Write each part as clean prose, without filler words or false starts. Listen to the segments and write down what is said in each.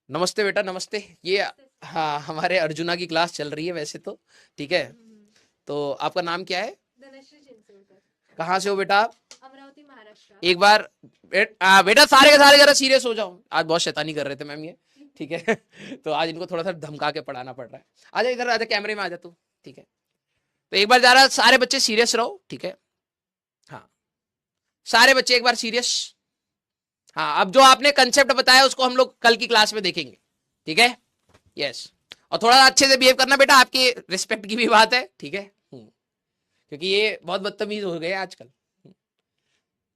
नमस्ते बेटा, नमस्ते। ये हाँ, हमारे अर्जुना की क्लास चल रही है वैसे तो। ठीक है। तो आपका नाम क्या है? धनश्री चिंचोलकर। कहाँ से हो बेटा आप? अमरावती महाराष्ट्र। एक बार बेटा सारे के सारे जरा सीरियस हो जाओ। आज बहुत शैतानी कर रहे थे मैम ये। ठीक है। तो आज इनको थोड़ा सा धमका के पढ़ाना पड़ रहा है। आजा इधर, आजा कैमरे में आजा तू। ठीक है। तो एक बार जरा सारे बच्चे सीरियस रहो। ठीक है। हाँ, सारे बच्चे एक बार सीरियस। हाँ, अब जो आपने कंसेप्ट बताया उसको हम लोग कल की क्लास में देखेंगे। ठीक है। यस। और थोड़ा अच्छे से बिहेव करना बेटा, आपकी रिस्पेक्ट की भी बात है। ठीक है। क्योंकि ये बहुत बदतमीज हो गए आजकल।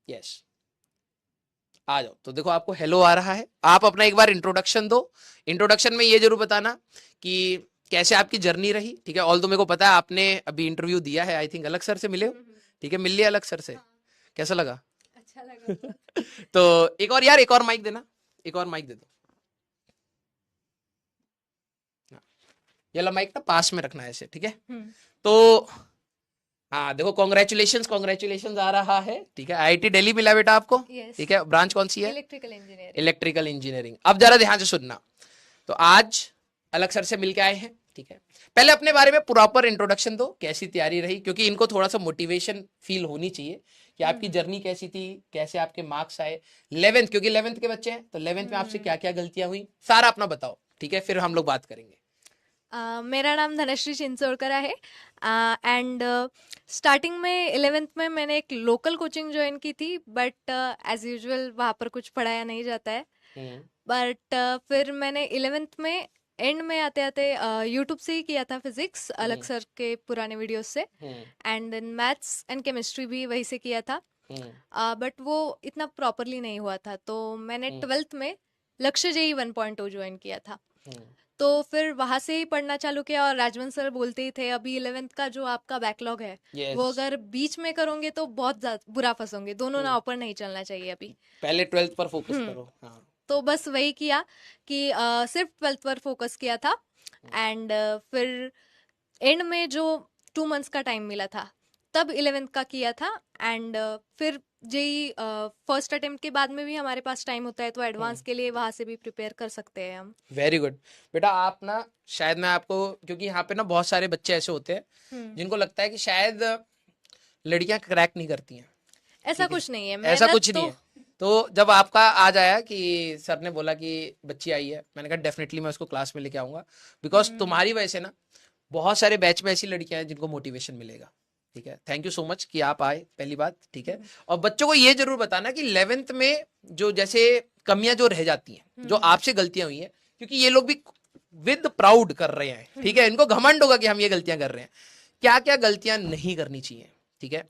यस। आ जाओ। तो देखो आपको हेलो आ रहा है, आप अपना एक बार इंट्रोडक्शन दो। इंट्रोडक्शन में ये जरूर बताना कि कैसे आपकी जर्नी रही। ठीक है। ऑल तो मेरे को पता है आपने अभी इंटरव्यू दिया है, आई थिंक अलग सर से मिले हो। ठीक है, मिल लिया अलग सर से। हाँ, कैसा लगा? अच्छा लगा बहुत। तो एक और यार, एक और माइक देना। एक और माइक दे दो। हाँ, ये ला माइक ना पास में रखना है ऐसे। ठीक है। तो हाँ देखो, कॉन्ग्रेचुलेशन कॉन्ग्रेचुलेशन आ रहा है। ठीक है, आईआईटी दिल्ली मिला बेटा आपको। यस। ठीक है, ब्रांच कौन सी है? Electrical engineering. Electrical engineering. अब जरा ध्यान से सुनना। तो आज अलग सर से मिलके आए हैं। ठीक है। पहले अपने बारे में प्रॉपर इंट्रोडक्शन दो, कैसी तैयारी रही, क्योंकि इनको थोड़ा सा मोटिवेशन फील होनी चाहिए कि आपकी जर्नी कैसी थी, कैसे आपके मार्क्स आए 11th, क्योंकि 11th के बच्चे हैं तो 11th में आपसे क्या क्या गलतियां हुई, सारा अपना बताओ। ठीक है, फिर हम लोग बात करेंगे। मेरा नाम धनश्री चिंचोलकर है। एंड स्टार्टिंग में 11th में मैंने एक लोकल कोचिंग ज्वाइन की थी, बट एज यूजुअल वहाँ पर कुछ पढ़ाया नहीं जाता है। हम्म। बट फिर मैंने 11th में एंड में आते आते यूट्यूब से ही किया था फिजिक्स, अलग हम्म। सर के पुराने वीडियोस से। Hmm. And then maths and chemistry भी वहीं से किया था। हम्म। बट वो इतना प्रॉपरली नहीं हुआ था, तो मैंने हम्म। 12th में लक्ष्य जेई 1.0 ज्वाइन किया था। हम्म। तो फिर वहां से ही पढ़ना चालू किया, और राजवंत सर बोलते ही थे अभी 11th का जो आपका बैकलॉग है यस। वो अगर बीच में करोगे तो बहुत ज्यादा बुरा फंसोगे, दोनों हम्म। ना ऊपर नहीं चलना चाहिए अभी। पहले 12th पर फोकस हम्म। करो। हाँ। तो बस वही किया कि सिर्फ 12th पर फोकस किया था। एंड फिर एंड में जो 2 मंथ्स का टाइम मिला था तब 11th का किया था। एंड फिर जेई फर्स्ट अटेम्प्ट के बाद में भी हमारे पास टाइम होता है, तो हम्म। एडवांस के लिए वहां से भी प्रिपेयर कर सकते हैं हम। Very good. बेटा आप ना, शायद मैं आपको, क्योंकि यहाँ पे ना बहुत सारे बच्चे ऐसे होते हैं हम्म। जिनको लगता है कि शायद लड़कियां क्रैक नहीं करती हैं। ऐसा ठीक है। कुछ नहीं है, ऐसा मेहनत कुछ नहीं तो। है। तो जब आपका आज आया कि सर ने बोला कि बच्ची आई है, मैंने कहा डेफिनेटली मैं उसको क्लास में लेके आऊंगा, बिकॉज हम्म। तुम्हारी वजह से ना बहुत सारे बैच में ऐसी लड़कियां हैं जिनको मोटिवेशन मिलेगा। ठीक है, थैंक यू सो मच कि आप आए, पहली बात। ठीक है। हम्म। और बच्चों को ये जरूर बताना कि 11th में जो जैसे कमियां जो रह जाती हैं, जो हम्म। आपसे गलतियां हुई हैं, क्योंकि ये लोग भी विद प्राउड कर रहे हैं। ठीक है, इनको घमंड होगा कि हम ये गलतियां कर रहे हैं। क्या क्या गलतियां नहीं करनी चाहिए। ठीक है।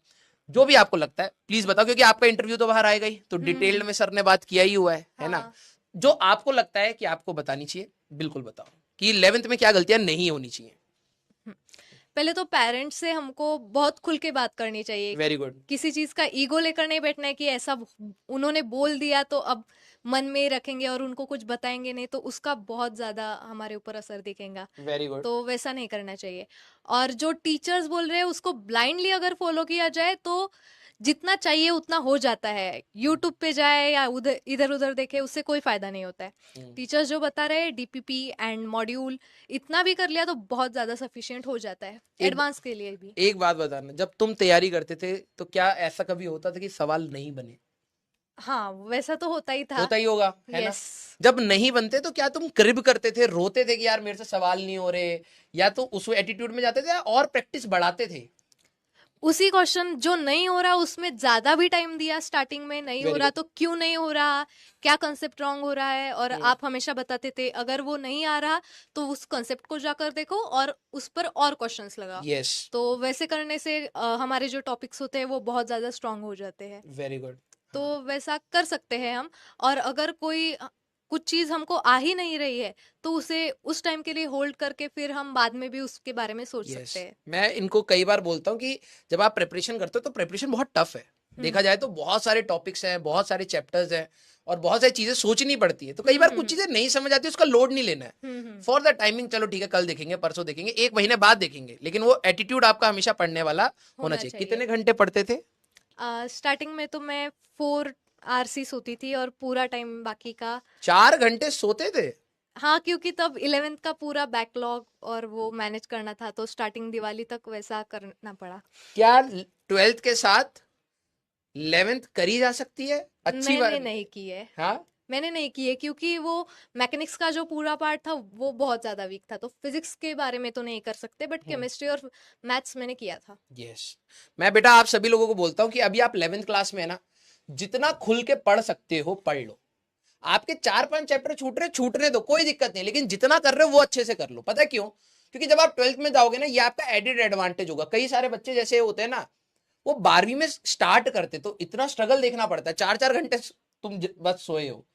जो भी आपको लगता है प्लीज बताओ, क्योंकि आपका इंटरव्यू तो बाहर आएगा ही, तो डिटेल्ड में सर ने बात किया ही हुआ है ना? हाँ। जो आपको लगता है कि आपको बतानी चाहिए, बिल्कुल बताओ कि 11th में क्या गलतियां नहीं होनी चाहिए। हम्म। पहले तो पेरेंट्स से हमको बहुत खुल के बात करनी चाहिए। Very good. किसी चीज का ईगो लेकर नहीं बैठना है कि ऐसा उन्होंने बोल दिया तो अब मन में ही रखेंगे और उनको कुछ बताएंगे नहीं, तो उसका बहुत ज्यादा हमारे ऊपर असर दिखेगा। Very good. तो वैसा नहीं करना चाहिए। और जो टीचर्स बोल रहे हैं उसको ब्लाइंडली अगर फॉलो किया जाए तो जितना चाहिए उतना हो जाता है। यूट्यूब पे जाए या उधर इधर उधर देखे, उससे कोई फायदा नहीं होता है। टीचर्स जो बता रहे हैं डीपीपी एंड मॉड्यूल इतना भी कर लिया तो बहुत ज्यादा सफिशिएंट हो जाता है एक एडवांस के लिए भी। एक बात बताना, जब तुम तैयारी करते थे तो क्या ऐसा कभी होता था कि सवाल नहीं बने? हाँ, वैसा तो होता ही था। होता ही होगा, है ना? यस। जब नहीं बनते तो क्या तुम क्रिब करते थे, रोते थे कि यार मेरे से सवाल नहीं हो रहे, या तो उस एटीट्यूड में जाते थे और प्रैक्टिस बढ़ाते थे? उसी क्वेश्चन जो नहीं हो रहा उसमें ज्यादा भी टाइम दिया, स्टार्टिंग में नहीं हो वेरी रहा गुड। तो क्यों नहीं हो रहा, क्या कंसेप्ट रॉन्ग हो रहा है, और हम्म। आप हमेशा बताते थे अगर वो नहीं आ रहा तो उस कंसेप्ट को जाकर देखो और उस पर और क्वेश्चंस लगाओ। यस। तो वैसे करने से हमारे जो टॉपिक्स होते हैं वो बहुत ज्यादा स्ट्रांग हो जाते हैं। Very good. तो हाँ। वैसा कर सकते हैं हम। और अगर कोई कुछ चीज हमको आ ही नहीं रही है तो उसे उस टाइम के लिए होल्ड करके फिर हम बाद में भी उसके बारे में सोच यस। सकते हैं। मैं इनको कई बार बोलता हूँ कि जब आप प्रिपरेशन करते हो तो प्रिपरेशन बहुत टफ है। देखा हम्म। जाए तो बहुत सारे टॉपिक्स हैं, बहुत सारे चैप्टर्स हैं, और बहुत सारी चीजें सोचनी पड़ती है, तो कई हम्म। बार हम्म। कुछ चीजें नहीं समझ आती, उसका लोड नहीं लेना है। फॉर द टाइमिंग चलो ठीक है, कल देखेंगे, परसों देखेंगे, एक महीने बाद देखेंगे, लेकिन वो एटीट्यूड आपका हमेशा पढ़ने वाला होना होना चाहिए। चाहिए। कितने घंटे पढ़ते थे? स्टार्टिंग में तो मैं 4 आरसी सोती थी और पूरा टाइम बाकी का। 4 घंटे सोते थे? हाँ, क्योंकि तब 11th का पूरा बैकलॉग और वो मैनेज करना था, तो स्टार्टिंग दिवाली तक वैसा करना पड़ा। क्या 12th के साथ 11th करी जा सकती है? अच्छी मैंने बात। नहीं की है। हाँ, मैंने नहीं की है क्योंकि वो मैकेनिक्स का जो पूरा पार्ट था वो बहुत ज्यादा वीक था, तो फिजिक्स के बारे में तो नहीं कर सकते, बट केमिस्ट्री और मैथ्स मैंने किया था। यस। मैं बेटा आप सभी लोगों को बोलता हूँ कि अभी आप 11th क्लास में है ना, जितना खुल के पढ़ सकते हो पढ़ लो। आपके 4-5 चैप्टर छूटने दो, कोई दिक्कत नहीं, लेकिन जितना कर रहे हो वो अच्छे से कर लो। पता है क्यों? क्योंकि जब आप 12th में जाओगे ना, ये आपका एडेड एडवांटेज होगा। कई सारे बच्चे जैसे होते हैं ना, वो 12वीं में स्टार्ट करते तो इतना स्ट्रगल देखना पड़ता है, 4-4 घंटे तुम बस सोए हो।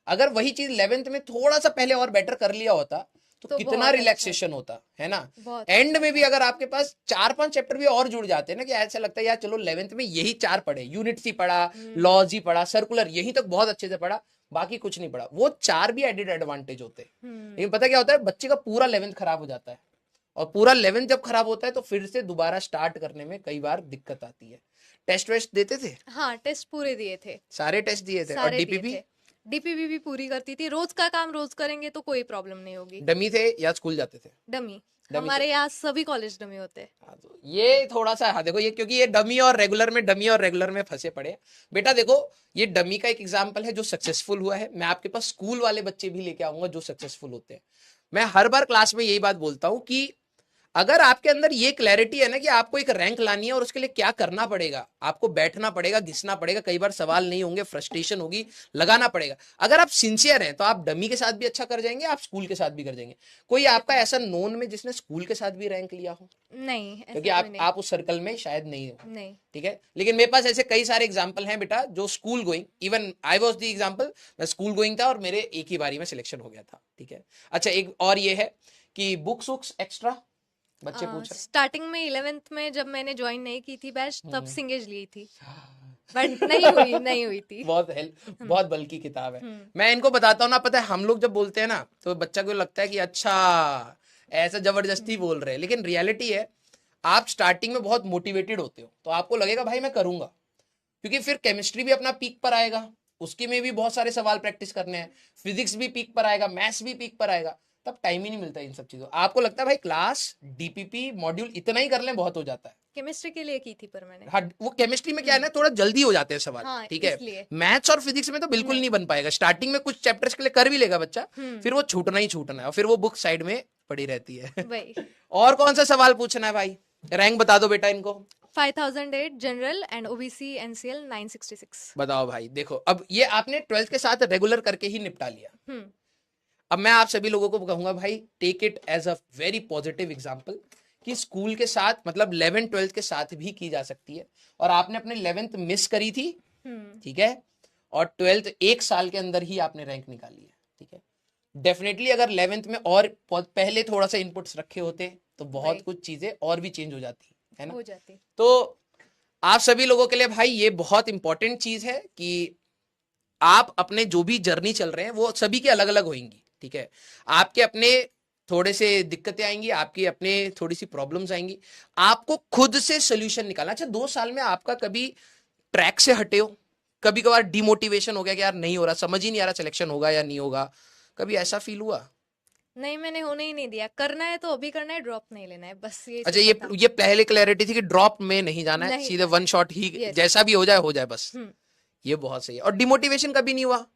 अगर वही चीज 11th में थोड़ा सा पहले और बेटर कर लिया होता तो कितना बहुत अच्छा रिलैक्सेशन होता है ना। बहुत एंड अच्छा में भी था। अगर आपके पास 4-5 चैप्टर भी और जुड़ जाते हैं ना, कि ऐसा लगता है यार चलो 11th में यही 4 पढ़े, यूनिट्स ही पढ़ा, लॉज ही पढ़ा, सर्कुलर यही तक बहुत अच्छे से पढ़ा, बाकी कुछ नहीं पढ़ा, वो 4 भी एडेड एडवांटेज होते हैं। लेकिन पता क्या होता है, बच्चे का पूरा 11th खराब हो जाता है, और पूरा 11th जब खराब होता है तो फिर से दोबारा स्टार्ट करने में कई बार दिक्कत आती है। टेस्ट वेस्ट देते थे? हाँ, टेस्ट पूरे दिए थे। सारे टेस्ट दिए थे? और सारे दिए डीपीपी? थे। डीपीपी भी पूरी करती थी, रोज का काम रोज करेंगे तो कोई प्रॉब्लम नहीं होगी। डमी थे या स्कूल जाते थे? डमी। डमी हमारे यहाँ सभी कॉलेज डमी होते हैं। हाँ, तो ये थोड़ा सा, हाँ देखो, ये क्योंकि ये डमी और रेगुलर में फंसे पड़े हैं। बेटा देखो, ये डमी का एक एग्जांपल है जो सक्सेसफुल हुआ है। मैं आपके पास स्कूल वाले बच्चे भी लेके आऊंगा जो सक्सेसफुल होते हैं। मैं हर बार क्लास में यही बात बोलता हूं कि अगर आपके अंदर ये क्लैरिटी है ना कि आपको एक रैंक लानी है और उसके लिए क्या करना पड़ेगा, आपको बैठना पड़ेगा, घिसना पड़ेगा, कई बार सवाल नहीं होंगे, फ्रस्ट्रेशन होगी, लगाना पड़ेगा। अगर आप सिंसियर हैं तो आप डमी के साथ भी अच्छा कर जाएंगे, आप स्कूल के साथ भी कर जाएंगे। कोई आपका ऐसा नोन में जिसने स्कूल के साथ भी रैंक लिया हो? नहीं, ऐसा क्योंकि कोई नहीं। आप उस सर्कल में शायद नहीं हो। नहीं। ठीक है, लेकिन मेरे पास ऐसे कई सारे एग्जाम्पल हैं बेटा जो school going, even I was the example, मैं स्कूल गोइंग था और मेरे एक ही बारी में सिलेक्शन हो गया था। ठीक है। अच्छा, एक और ये है कि बुक्स वुक्स एक्स्ट्रा बच्चे पूछ रहे स्टार्टिंग में 11th में जब मैंने ज्वाइन नहीं की थी बैच, तब सिंगेज ली थी, हैं। बट नहीं हुई थी। बहुत हेल्प, बहुत बल्कि किताब है। मैं इनको बताता हूँ ना, पता है हम लोग जब बोलते हैं ना तो बच्चा को लगता है कि अच्छा ऐसा जबरदस्ती बोल रहे हैं, लेकिन रियलिटी है आप स्टार्टिंग में बहुत मोटिवेटेड होते हो तो आपको लगेगा भाई मैं करूंगा, क्योंकि फिर केमिस्ट्री भी अपना पीक पर आएगा, उसके में भी बहुत सारे सवाल प्रैक्टिस करने हैं, फिजिक्स भी पीक पर आएगा, मैथ्स भी पीक पर आएगा, तब टाइम ही नहीं मिलता इन सब चीजों। आपको लगता है भाई क्लास डीपीपी मॉड्यूल इतना ही कर लें बहुत हो जाता है। केमिस्ट्री के लिए की थी पर मैंने। हाँ, वो केमिस्ट्री में क्या है ना, थोड़ा जल्दी हो जाते हैं सवाल। हाँ, ठीक है, इसलिए। मैथ्स और फिजिक्स में तो बिल्कुल नहीं बन पाएगा। स्टार्टिंग में कुछ चैप्टर्स के लिए कर भी लेगा बच्चा, फिर वो छूटना ही छूटना है, और फिर वो बुक साइड में पड़ी रहती है। वही। और कौन सा सवाल पूछना है भाई? रैंक बता दो बेटा इनको। 5008 जनरल एंड ओबीसी एनसीएल 966। बताओ भाई, देखो अब ये आपने 12th के साथ रेगुलर करके ही निपटा लिया। हम्म। अब मैं आप सभी लोगों को कहूंगा भाई, take it as a very positive example कि स्कूल के साथ मतलब 11 12th के साथ भी की जा सकती है। और आपने अपने 11th मिस करी थी, ठीक है, और 12th एक साल के अंदर ही आपने रैंक निकाली है। ठीक है, डेफिनेटली अगर 11th में और पहले थोड़ा सा इनपुट्स रखे होते तो बहुत भाई। कुछ चीजें और भी चेंज हो जाती है ना। हो जाती। तो आप सभी लोगों के लिए भाई ये बहुत इंपॉर्टेंट चीज है कि आप अपने जो भी जर्नी चल रहे हैं वो सभी के अलग अलग होंगी। ठीक है, आपके अपने थोड़े से दिक्कतें आएंगी, आपकी अपने थोड़ी सी प्रॉब्लम्स आएंगी, आपको खुद से सोल्यूशन निकालना। अच्छा, 2 साल में आपका कभी ट्रैक से हटे हो, कभी कभार डिमोटिवेशन हो गया कि यार नहीं हो रहा, समझ ही नहीं आ रहा सिलेक्शन होगा या नहीं होगा, कभी ऐसा फील हुआ? नहीं, मैंने होने ही नहीं दिया। करना है तो अभी करना है, ड्रॉप नहीं लेना है, बस ये अच्छा, सोचा था। ये पहले क्लैरिटी थी कि ड्रॉप में नहीं जाना है, नहीं सीधे जाना वन शॉट ही, Yes. जैसा भी हो जाए बस। ये बहुत सही है। और डिमोटिवेशन कभी नहीं हुआ?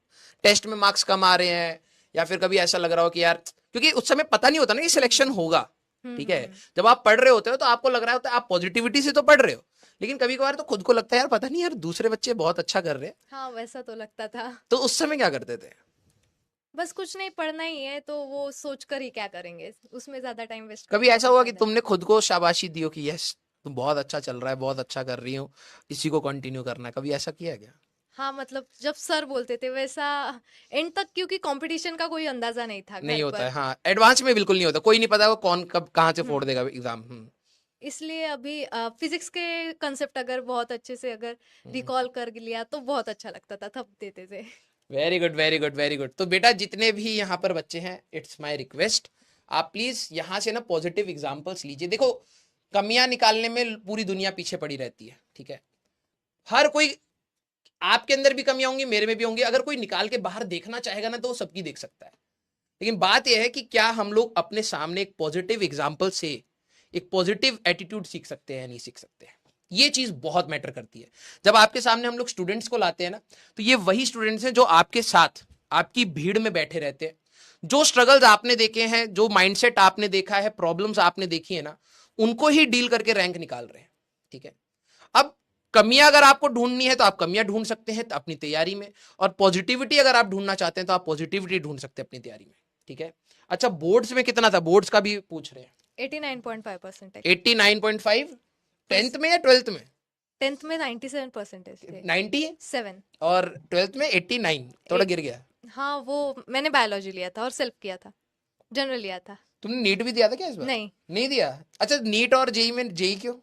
टेस्ट में मार्क्स कम आ रहे हैं या फिर कभी ऐसा लग रहा हो कि यार, क्योंकि उस समय पता नहीं होता ना कि सिलेक्शन होगा। ठीक है, जब आप पढ़ रहे होते हो तो आपको लग रहा होता है आप पॉजिटिविटी से तो पढ़ रहे हो, लेकिन कभी कभार तो खुद को लगता है यार पता नहीं यार दूसरे बच्चे बहुत अच्छा कर रहे हैं। हाँ, वैसा तो लगता था। तो उस समय क्या करते थे? बस कुछ नहीं, पढ़ना ही है तो वो सोचकर ही क्या करेंगे, उसमें ज्यादा टाइम वेस्ट कभी ऐसा हुआ कि तुमने खुद को शाबाशी दी हो कि यस तुम बहुत अच्छा चल रहा है, बहुत अच्छा कर रही हो, इसी को कंटिन्यू करना है, कभी ऐसा किया है क्या? हाँ, मतलब जब सर बोलते थे वैसा एंड तक, क्योंकि कंपटीशन का कोई अंदाजा नहीं था नहीं घर होता पर। है, हाँ, एडवांस में बिल्कुल नहीं होता, कोई नहीं पता वो कौन कब कहाँ से फोड़ देगा एग्जाम। इसलिए अभी फिजिक्स के कंसेप्ट अगर बहुत अच्छे से अगर रिकॉल कर लिया तो बहुत अच्छा लगता था, थप देते थे। Very good, very good, very good. तो बेटा जितने भी यहाँ पर बच्चे हैं, इट्स माय रिक्वेस्ट, आप प्लीज यहाँ से ना पॉजिटिव एग्जांपल्स लीजिए। देखो, कमियां निकालने में पूरी दुनिया पीछे पड़ी रहती है। ठीक है, हर कोई, आपके अंदर भी कमियां होंगी, मेरे में भी होंगी, अगर कोई निकाल के बाहर देखना चाहेगा ना तो वो सबकी देख सकता है। लेकिन बात यह है कि क्या हम लोग अपने सामने एक पॉजिटिव एग्जाम्पल से एक पॉजिटिव एटीट्यूड सीख सकते हैं या नहीं सीख सकते हैं। ये चीज बहुत मैटर करती है। जब आपके सामने हम लोग स्टूडेंट्स को लाते हैं ना, तो ये वही स्टूडेंट्स हैं जो आपके साथ आपकी भीड़ में बैठे रहते हैं। जो स्ट्रगल्स आपने देखे हैं, जो माइंडसेट आपने देखा है, प्रॉब्लम्स आपने देखी है ना, उनको ही डील करके रैंक निकाल रहे हैं। ठीक है, अब कमियां अगर आपको ढूंढनी है तो आप कमियां ढूंढ सकते हैं अपनी तैयारी में, और पॉजिटिविटी अगर आप ढूंढना चाहते हैं तो आप पॉजिटिविटी ढूंढ सकते हैं अपनी तैयारी में। ठीक है, अच्छा बोर्ड्स में कितना था? बोर्ड्स का भी पूछ रहे हैं। 89.5%। 89.5 10th में या 12th में? 10th में 97% थे। 97 7। और 12th में 89, थोड़ा गिर गया। हाँ, वो मैंने बायोलॉजी लिया था और सेल्फ किया था, जनरल लिया था। तुमने नीट भी दिया था क्या इस बार? नहीं दिया। अच्छा, नीट और जेई में, जेई क्यों?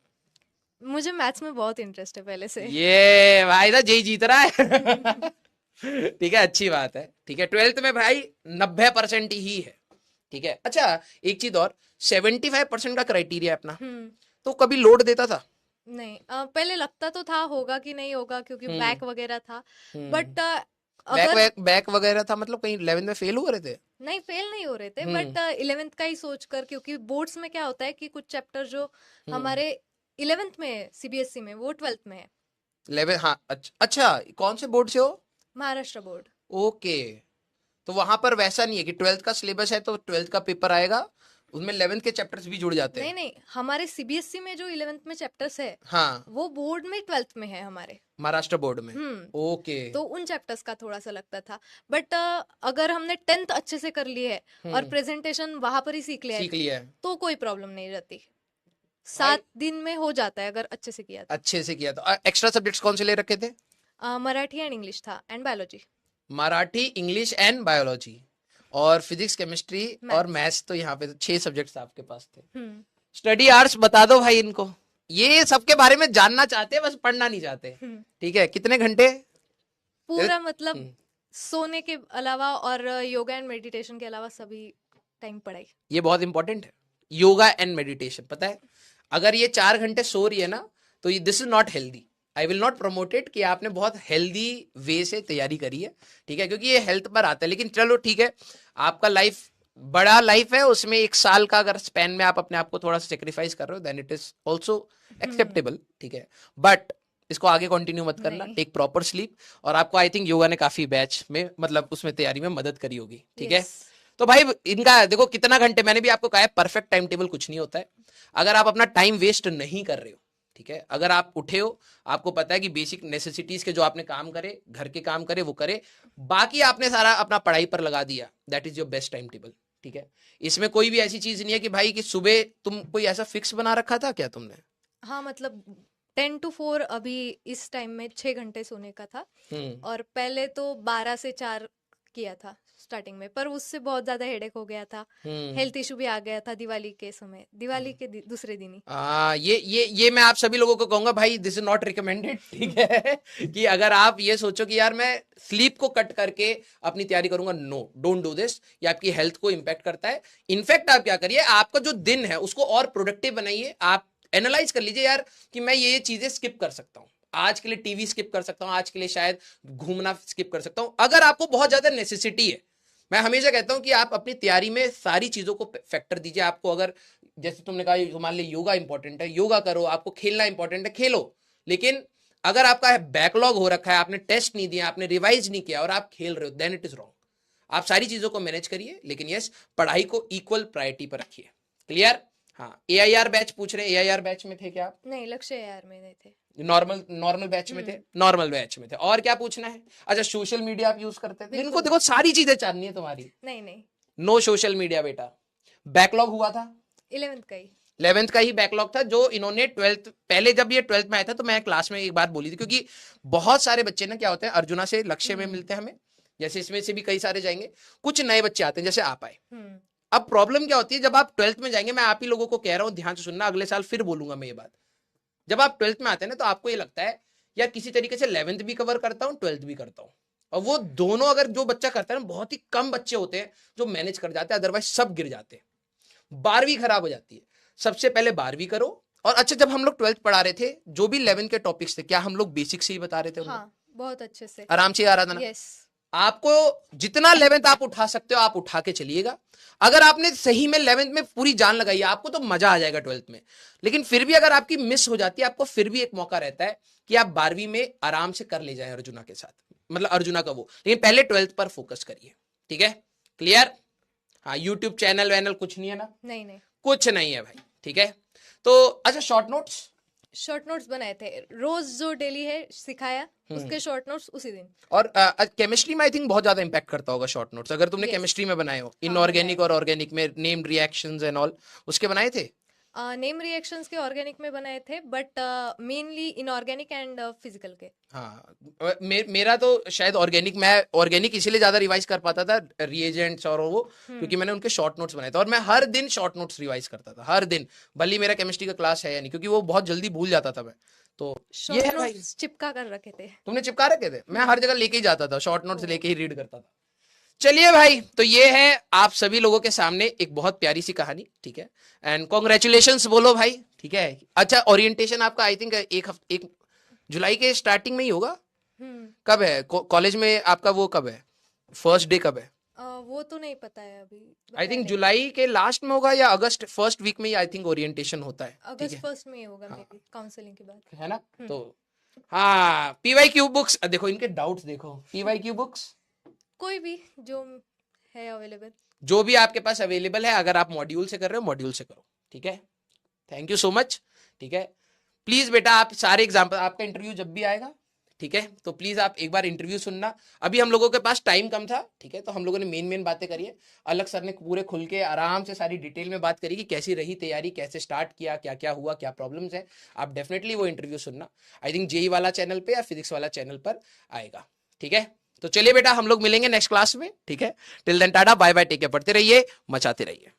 मुझे मैथ्स में बहुत इंटरेस्ट है पहले से। ये भाई था, जेई जीत रहा है। ठीक है, अच्छी बात है। ठीक है, 12th में भाई 90% ही है। ठीक है, अच्छा एक चीज और, 75% का क्राइटेरिया अपना, तो कभी लोड देता था? नहीं, पहले लगता तो था होगा कि नहीं होगा, क्योंकि बैक वगैरह था। बट बैक वगैरह था मतलब कहीं 11th में फेल हो रहे थे? नहीं, फेल नहीं हो रहे थे, बट 11th का ही सोचकर, क्योंकि बोर्ड्स में क्या होता है कि कुछ चैप्टर जो हमारे 11th में है सीबीएसई में, वो 12th में है। 11, हाँ। अच्छा, कौन से बोर्ड से हो? महाराष्ट्र बोर्ड। ओके, तो वहां पर वैसा नहीं है कि 12th का सिलेबस है तो 12th का पेपर आएगा, उसमें 11th के चैप्टर्स भी जुड़ जाते हैं? नहीं, हमारे सीबीएसई में जो 11th में चैप्टर्स है, हाँ, वो बोर्ड में 12th में है हमारे महाराष्ट्र बोर्ड में। ओके, तो उन चैप्टर्स का थोड़ा सा लगता था। बट अगर हमने 10th अच्छे से कर ली है और प्रेजेंटेशन वहां पर ही सीख लिया है, तो कोई प्रॉब्लम नहीं रहती। 7 दिन में हो जाता है अगर अच्छे से किया तो। अच्छे से किया तो। एक्स्ट्रा सब्जेक्ट्स कौन से ले रखे थे? मराठी एंड इंग्लिश था, and biology. Marathi, English and biology, और फिजिक्स, केमिस्ट्री और मैथ्स। तो यहाँ पे तो 6 सब्जेक्ट्स आपके पास थे। स्टडी आवर्स बता दो भाई इनको, ये सबके बारे में जानना चाहते हैं, बस पढ़ना नहीं चाहते। ठीक है, कितने घंटे? पूरा मतलब सोने के अलावा और योगा एंड मेडिटेशन के अलावा सभी टाइम पढ़ाई। ये बहुत इंपॉर्टेंट है, योगा एंड मेडिटेशन। पता है, अगर ये 4 घंटे सो रही है ना, तो this is not healthy. I will not promote it कि आपने बहुत हेल्दी वे से तैयारी करी है। ठीक है, क्योंकि ये हेल्थ पर आता है। लेकिन चलो ठीक है, आपका लाइफ बड़ा लाइफ है, उसमें 1 साल का अगर स्पैन में आप अपने आप को थोड़ा सा सेक्रीफाइस कर रहे हो, then it is also acceptable. ठीक है, बट इसको आगे कंटिन्यू मत करना। Take proper sleep. और आपको आई थिंक योगा ने काफी बैच में, मतलब उसमें तैयारी में मदद करी होगी। ठीक है, तो भाई इनका देखो कितना घंटे, मैंने भी आपको कहा है परफेक्ट टाइम टेबल कुछ नहीं होता है। अगर आप अपना टाइम वेस्ट नहीं कर रहे हो, ठीक है, अगर आप उठे हो, आपको पता है कि बेसिक नेसेसिटीज के जो आपने काम करे, घर के काम करे वो करे, बाकी आपने सारा अपना पढ़ाई पर लगा दिया, that is your best time table. ठीक है, इसमें कोई भी ऐसी चीज नहीं है कि भाई कि सुबह तुम कोई ऐसा फिक्स बना रखा था क्या तुमने? हाँ, मतलब 10 to 4 अभी इस टाइम में 6 घंटे सोने का था, और पहले तो 12 से 4 किया था स्टार्टिंग में, पर उससे बहुत ज्यादा हेडेक हो गया था। हेल्थ इशू भी आ गया था दिवाली के समय, दिवाली के दूसरे दिन ही। ये मैं आप सभी लोगों को कहूंगा भाई, दिस इज नॉट रिकमेंडेड। ठीक है, कि अगर आप ये सोचो कि यार मैं स्लीप को कट करके अपनी तैयारी करूंगा, नो, डोंट डू दिस। ये आपकी हेल्थ को इंपैक्ट करता है। इनफैक्ट आप क्या करिए, आपका जो दिन है उसको और प्रोडक्टिव बनाइए। आप एनालाइज कर लीजिए यार कि मैं ये चीजें स्किप कर सकता हूँ, आज के लिए टीवी स्किप कर सकता हूँ, आज के लिए शायद घूमना स्किप कर सकता हूँ। अगर आपको बहुत ज्यादा नेसेसिटी है, मैं हमेशा कहता हूं कि आप अपनी तैयारी में सारी चीजों को फैक्टर दीजिए। आपको अगर जैसे तुमने कहा मान लीजिए योगा इंपॉर्टेंट है, योगा करो। आपको खेलना इंपॉर्टेंट है, खेलो। लेकिन अगर आपका बैकलॉग हो रखा है, आपने टेस्ट नहीं दिया, आपने रिवाइज नहीं किया और आप खेल रहे हो, देन इट इज रॉन्ग। आप सारी चीजों को मैनेज करिए, लेकिन यस, पढ़ाई को इक्वल प्रायोरिटी पर रखिए। क्लियर? हाँ, एआईआर बैच पूछ रहे हैं, एआईआर बैच में थे क्या आप? नहीं, लक्ष्य एआईआर में नहीं थे, नॉर्मल बैच में थे। नॉर्मल बैच में थे। और क्या पूछना है? अच्छा, सोशल मीडिया आप यूज करते थे? इनको देखो सारी चीजें जाननी है तुम्हारी। नहीं, नो सोशल मीडिया बेटा। बैकलॉग हुआ था 11th का ही बैकलॉग था, जो इन्होंने 12th, पहले जब ये 12th में आया था तो मैं क्लास में एक बात बोली थी, क्योंकि बहुत सारे बच्चे ना क्या होते हैं, अर्जुना से लक्ष्य में मिलते हैं हमें, जैसे इसमें से भी कई सारे जाएंगे, कुछ नए बच्चे आते हैं जैसे आप आए। अब प्रॉब्लम क्या होती है, जब आप 12th में जाएंगे, मैं आप ही लोगों को कह रहा हूं, ध्यान से सुनना, अगले साल फिर बोलूंगा मैं ये बात। जब आप 12th में आते हैं ना, तो आपको ये लगता है यार किसी तरीके से 11th भी कवर करता हूं, 12th भी करता हूं। और वो दोनों अगर जो बच्चा करता है ना, बहुत ही कम बच्चे होते हैं जो मैनेज कर जाते हैं, अदरवाइज सब गिर जाते हैं। 12वीं खराब हो जाती है। सबसे पहले 12वीं करो। और अच्छा, जब हम लोग 12th पढ़ा रहे थे, जो भी 11th के टॉपिक्स थे, क्या हम लोग बेसिक से ही बता रहे थे? हाँ, बहुत अच्छे से, आराम से आ रहा था ना? yes. आपको जितना 11th आप उठा सकते हो आप उठा के चलिएगा। अगर आपने सही में 11th में पूरी जान लगाई है आपको तो मजा आ जाएगा 12th में। लेकिन फिर भी अगर आपकी मिस हो जाती है आपको फिर भी एक मौका रहता है कि आप 12वीं में आराम से कर ले जाएं अर्जुना के साथ, मतलब अर्जुना का वो। लेकिन पहले 12th पर फोकस करिए, ठीक है? क्लियर? हाँ, यूट्यूब चैनल वैनल कुछ नहीं है ना? नहीं नहीं, कुछ नहीं है भाई, ठीक है? तो अच्छा, शॉर्ट नोट्स शॉर्ट नोट्स बनाए थे रोज, जो डेली है सिखाया उसके शॉर्ट नोट्स उसी दिन। और केमिस्ट्री में आई थिंक बहुत ज्यादा इंपैक्ट करता होगा शॉर्ट नोट्स, अगर तुमने Yes. केमिस्ट्री में बनाए हो, हाँ, इनऑर्गेनिक और ऑर्गेनिक में नेम रिएक्शंस एंड ऑल, उसके बनाए थे? नेम रिएक्शंस के ऑर्गेनिक में बनाए थे, but mainly inorganic and physical के। हाँ, मेरा तो शायद ऑर्गेनिक, मैं ऑर्गेनिक इसीलिए ज्यादा रिवाइज कर पाता था रिएजेंट्स और वो, क्योंकि मैंने उनके शॉर्ट नोट्स बनाए थे और मैं हर दिन शॉर्ट नोट्स रिवाइज करता था, हर दिन, भले मेरा केमिस्ट्री का क्लास है या नहीं, क्योंकि वो बहुत जल्दी भूल जाता था मैं। तो ये शॉर्ट है भाई। नोट्स चिपका कर रखे थे। तुमने चिपका रखे थे? मैं हर जगह लेके ही जाता था, शॉर्ट नोट्स लेके ही रीड करता था। चलिए भाई, तो ये है आप सभी लोगों के सामने एक बहुत प्यारी सी कहानी, ठीक है? एंड कॉन्ग्रेचुलेशंस बोलो भाई, ठीक है? अच्छा, ओरिएंटेशन आपका आई थिंक एक जुलाई के स्टार्टिंग में ही होगा। कब है कॉलेज में आपका, वो कब है, फर्स्ट डे कब है? वो तो नहीं पता है अभी, आई थिंक जुलाई के लास्ट में होगा या अगस्त फर्स्ट वीक में ही आई थिंक ओरिएंटेशन होता है, ठीक अगस्त है? फर्स्ट में ही होगा मे बी, काउंसलिंग के बाद, है ना? तो हाँ, पीवाईक्यू बुक्स देखो, इनके डाउट्स देखो, पीवाईक्यू बुक्स कोई भी जो है अवेलेबल, जो भी आपके पास अवेलेबल है, अगर आप मॉड्यूल से कर रहे हो मॉड्यूल से करो, ठीक है? थैंक यू सो मच, ठीक है? प्लीज बेटा आप सारे एग्जाम्पल, आपका इंटरव्यू जब भी आएगा, ठीक है, तो प्लीज आप एक बार इंटरव्यू सुनना। अभी हम लोगों के पास टाइम कम था, ठीक है, तो हम लोगों ने मेन बातें करी है। अलग सर ने पूरे खुल के आराम से सारी डिटेल में बात करी कि कैसी रही तैयारी, कैसे स्टार्ट किया, क्या क्या हुआ, क्या प्रॉब्लम्स है। आप डेफिनेटली वो इंटरव्यू सुनना, आई थिंक जेई वाला चैनल पे या फिजिक्स वाला चैनल पर आएगा, ठीक है? तो चलिए बेटा, हम लोग मिलेंगे नेक्स्ट क्लास में, ठीक है? Till then tata bye bye, take care, पढ़ते रहिए, मचाते रहिए।